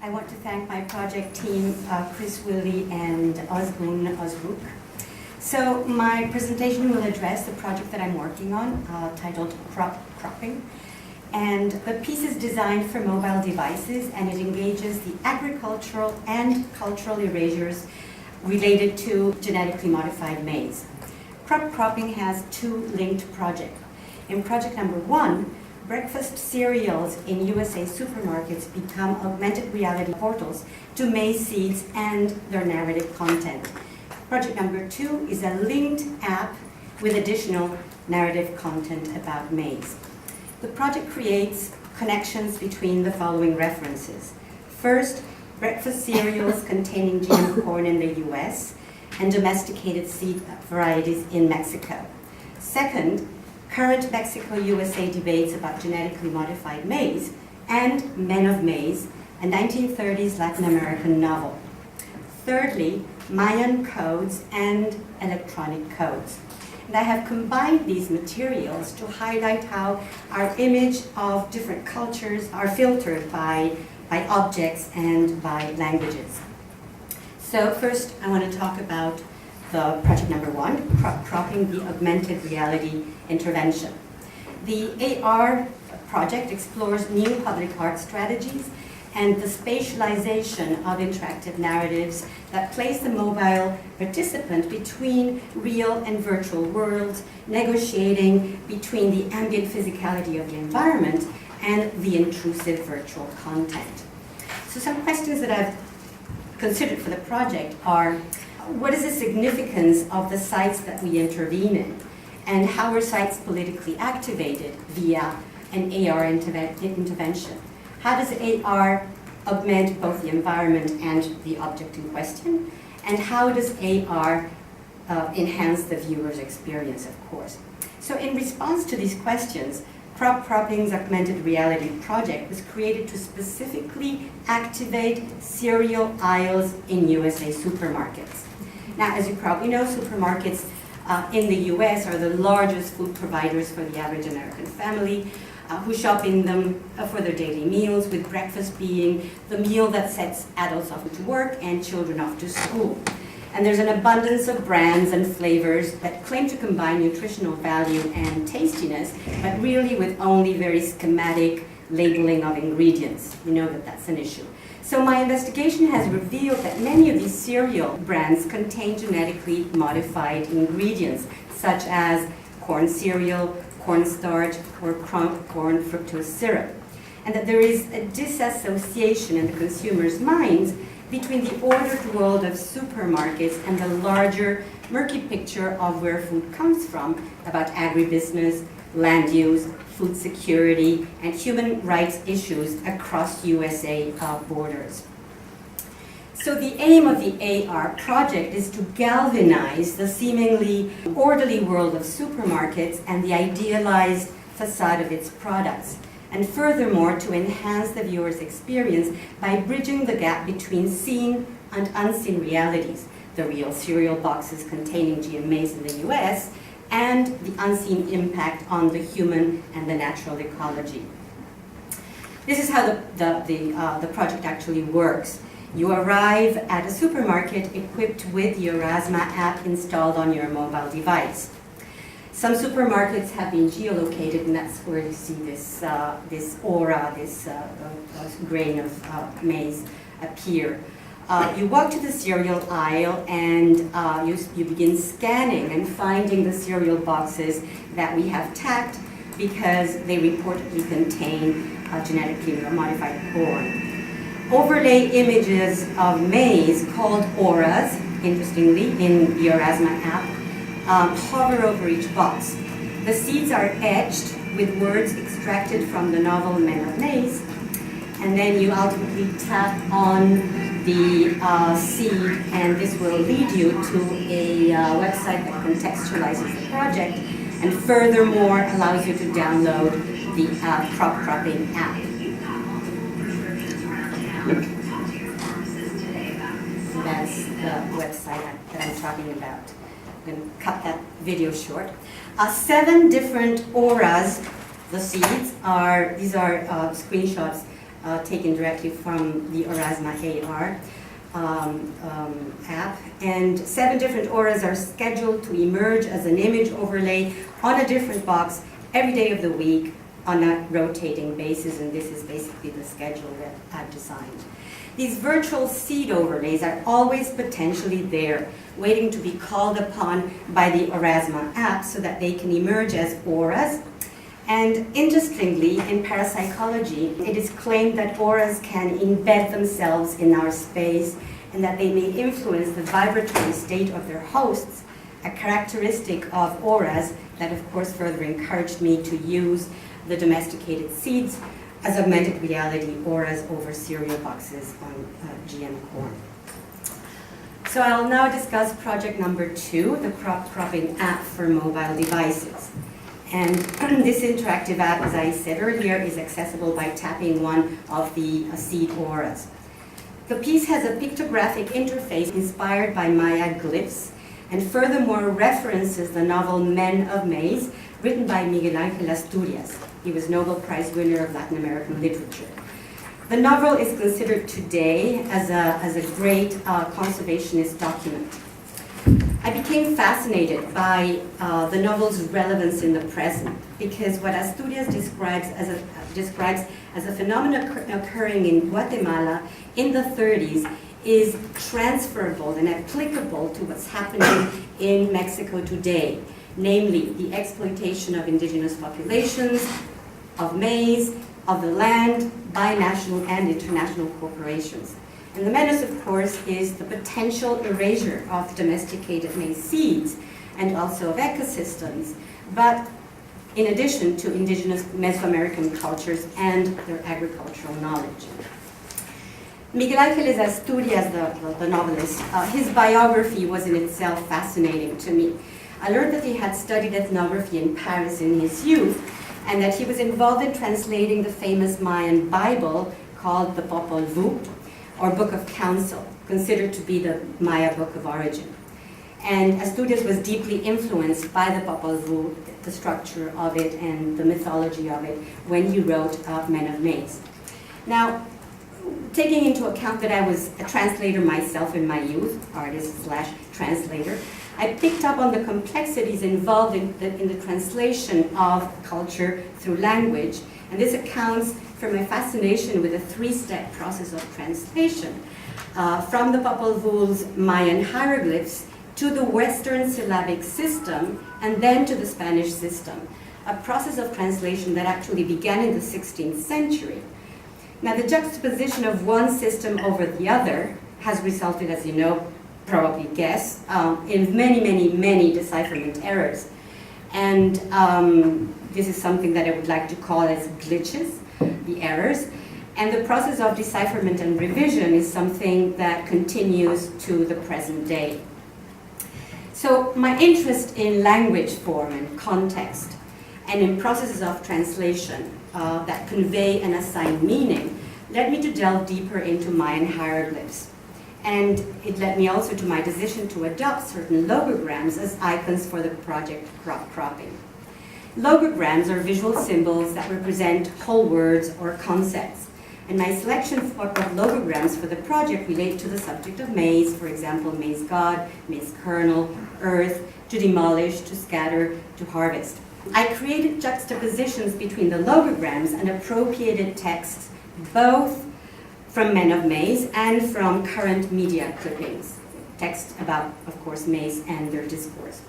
I want to thank my project team, Chris Willie and Ozgun Ozruk. So my presentation will address the project that I'm working on, titled Cropping. And the piece is designed for mobile devices, and it engages the agricultural and cultural erasures related to genetically modified maize. Cropping has two linked projects. In project number 1, breakfast cereals in U.S.A. supermarkets become augmented reality portals to maize seeds and their narrative content. Project number 2 is a linked app with additional narrative content about maize. The project creates connections between the following references. First, breakfast cereals containing GM corn in the U.S. and domesticated seed varieties in Mexico. Second, current Mexico-USA debates about genetically modified maize and Men of Maize, a 1930s Latin American novel. Thirdly, Mayan codes and electronic codes. And I have combined these materials to highlight how our image of different cultures are filtered by objects and by languages. So first, I want to talk about the project number 1, Cropping the Augmented Reality Intervention. The AR project explores new public art strategies and the spatialization of interactive narratives that place the mobile participant between real and virtual worlds, negotiating between the ambient physicality of the environment and the intrusive virtual content. So some questions that I've considered for the project are, what is the significance of the sites that we intervene in? And how are sites politically activated via an AR intervention? How does AR augment both the environment and the object in question? And how does AR enhance the viewer's experience, of course? So in response to these questions, Cropping's Augmented Reality project was created to specifically activate cereal aisles in U.S.A. supermarkets. Now, as you probably know, supermarkets in the U.S. are the largest food providers for the average American family, who shop in them for their daily meals, with breakfast being the meal that sets adults off to work and children off to school. And there's an abundance of brands and flavors that claim to combine nutritional value and tastiness, but really with only very schematic labeling of ingredients. You know that that's an issue. So my investigation has revealed that many of these cereal brands contain genetically modified ingredients, such as corn cereal, cornstarch, or corn fructose syrup, and that there is a disassociation in the consumer's minds between the ordered world of supermarkets and the larger, murky picture of where food comes from, about agribusiness, land use, food security, and human rights issues across USA borders. So the aim of the AR project is to galvanize the seemingly orderly world of supermarkets and the idealized facade of its products, and furthermore to enhance the viewer's experience by bridging the gap between seen and unseen realities, the real cereal boxes containing GM maize in the US, and the unseen impact on the human and the natural ecology. This is how the project actually works. You arrive at a supermarket equipped with the Erasma app installed on your mobile device. Some supermarkets have been geolocated, and that's where you see this aura, this grain of maize appear. You walk to the cereal aisle, and you begin scanning and finding the cereal boxes that we have tagged because they reportedly contain genetically modified corn. Overlay images of maize called auras, interestingly, in the Erasma app, hover over each box. The seeds are etched with words extracted from the novel Men of Maize, and then you ultimately tap on the seed, and this will lead you to a website that contextualizes the project, and furthermore allows you to download the Cropping app. That's the website that I'm talking about. I'm going to cut that video short. 7 different auras, the seeds, these are screenshots taken directly from the Orasma AR app. And 7 different auras are scheduled to emerge as an image overlay on a different box every day of the week on a rotating basis, and this is basically the schedule that I've designed. These virtual seed overlays are always potentially there, waiting to be called upon by the Orasma app so that they can emerge as auras. And interestingly, in parapsychology, it is claimed that auras can embed themselves in our space and that they may influence the vibratory state of their hosts, a characteristic of auras that of course further encouraged me to use the domesticated seeds as augmented reality auras over cereal boxes on GM corn. So I'll now discuss project number 2, the cropping app for mobile devices. And this interactive app, as I said earlier, is accessible by tapping one of the seed auras. The piece has a pictographic interface inspired by Maya glyphs, and furthermore references the novel Men of Maize, written by Miguel Ángel Asturias. He was Nobel Prize winner of Latin American literature. The novel is considered today as a great conservationist document. I became fascinated by the novel's relevance in the present, because what Asturias describes as a phenomenon occurring in Guatemala in the 30s is transferable and applicable to what's happening in Mexico today, namely the exploitation of indigenous populations, of maize, of the land by national and international corporations. And the menace, of course, is the potential erasure of domesticated maize seeds and also of ecosystems, but in addition to indigenous Mesoamerican cultures and their agricultural knowledge. Miguel Ángel Asturias, the novelist, his biography was in itself fascinating to me. I learned that he had studied ethnography in Paris in his youth, and that he was involved in translating the famous Mayan Bible called the Popol Vuh, or Book of Council, considered to be the Maya Book of Origin. And Asturias was deeply influenced by the Popol Vuh, the structure of it and the mythology of it, when he wrote Men of Maize. Now, taking into account that I was a translator myself in my youth, artist/translator, I picked up on the complexities involved in the translation of culture through language, and this accounts for my fascination with a 3-step process of translation, from the Popol Vuh's Mayan hieroglyphs to the Western syllabic system, and then to the Spanish system, a process of translation that actually began in the 16th century. Now, the juxtaposition of one system over the other has resulted, as you know, probably guess, in many decipherment errors. And this is something that I would like to call as glitches, the errors. And the process of decipherment and revision is something that continues to the present day. So my interest in language form and context, and in processes of translation that convey and assign meaning, led me to delve deeper into Mayan hieroglyphs. And it led me also to my decision to adopt certain logograms as icons for the project cropping. Logograms are visual symbols that represent whole words or concepts. And my selection of logograms for the project relate to the subject of maize, for example, maize god, maize kernel, earth, to demolish, to scatter, to harvest. I created juxtapositions between the logograms and appropriated texts, both from Men of Maize and from current media clippings, text about, of course, maize and their discourse.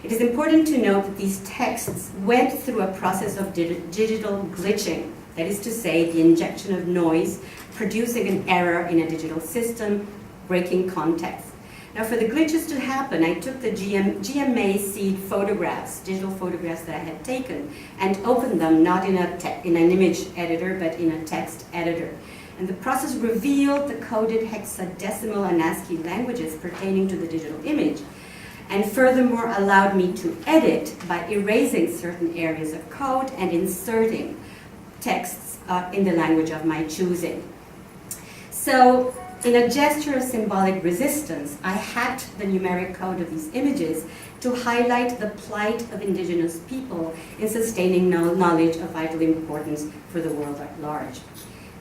It is important to note that these texts went through a process of digital glitching, that is to say, the injection of noise, producing an error in a digital system, breaking context. Now, for the glitches to happen, I took the GMA seed photographs, digital photographs that I had taken, and opened them not in an image editor, but in a text editor. And the process revealed the coded hexadecimal and ASCII languages pertaining to the digital image, and furthermore allowed me to edit by erasing certain areas of code and inserting texts in the language of my choosing. So, in a gesture of symbolic resistance, I hacked the numeric code of these images to highlight the plight of indigenous people in sustaining knowledge of vital importance for the world at large.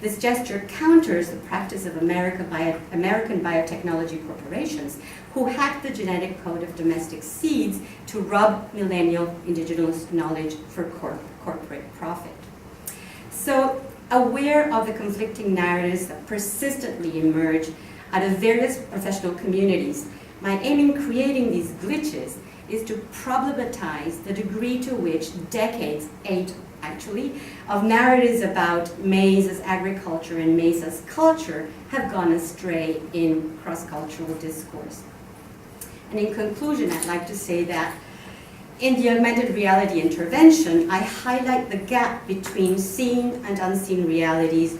This gesture counters the practice of American biotechnology corporations who hacked the genetic code of domestic seeds to rob millennial indigenous knowledge for corporate profit. So, aware of the conflicting narratives that persistently emerge out of various professional communities, my aim in creating these glitches is to problematize the degree to which decades, 8 actually, of narratives about maize as agriculture and maize as culture have gone astray in cross-cultural discourse. And in conclusion, I'd like to say that in the augmented reality intervention, I highlight the gap between seen and unseen realities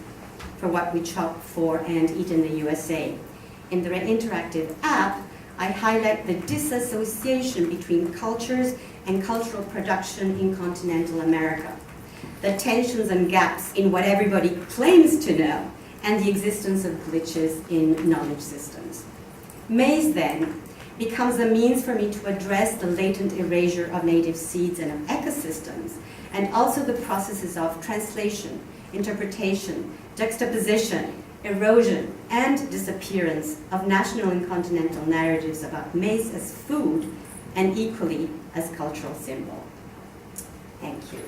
for what we chop for and eat in the USA. In the interactive app, I highlight the disassociation between cultures and cultural production in continental America, the tensions and gaps in what everybody claims to know, and the existence of glitches in knowledge systems. Maize, then, becomes a means for me to address the latent erasure of native seeds and of ecosystems, and also the processes of translation, interpretation, juxtaposition, erosion, and disappearance of national and continental narratives about maize as food and equally as cultural symbol. Thank you.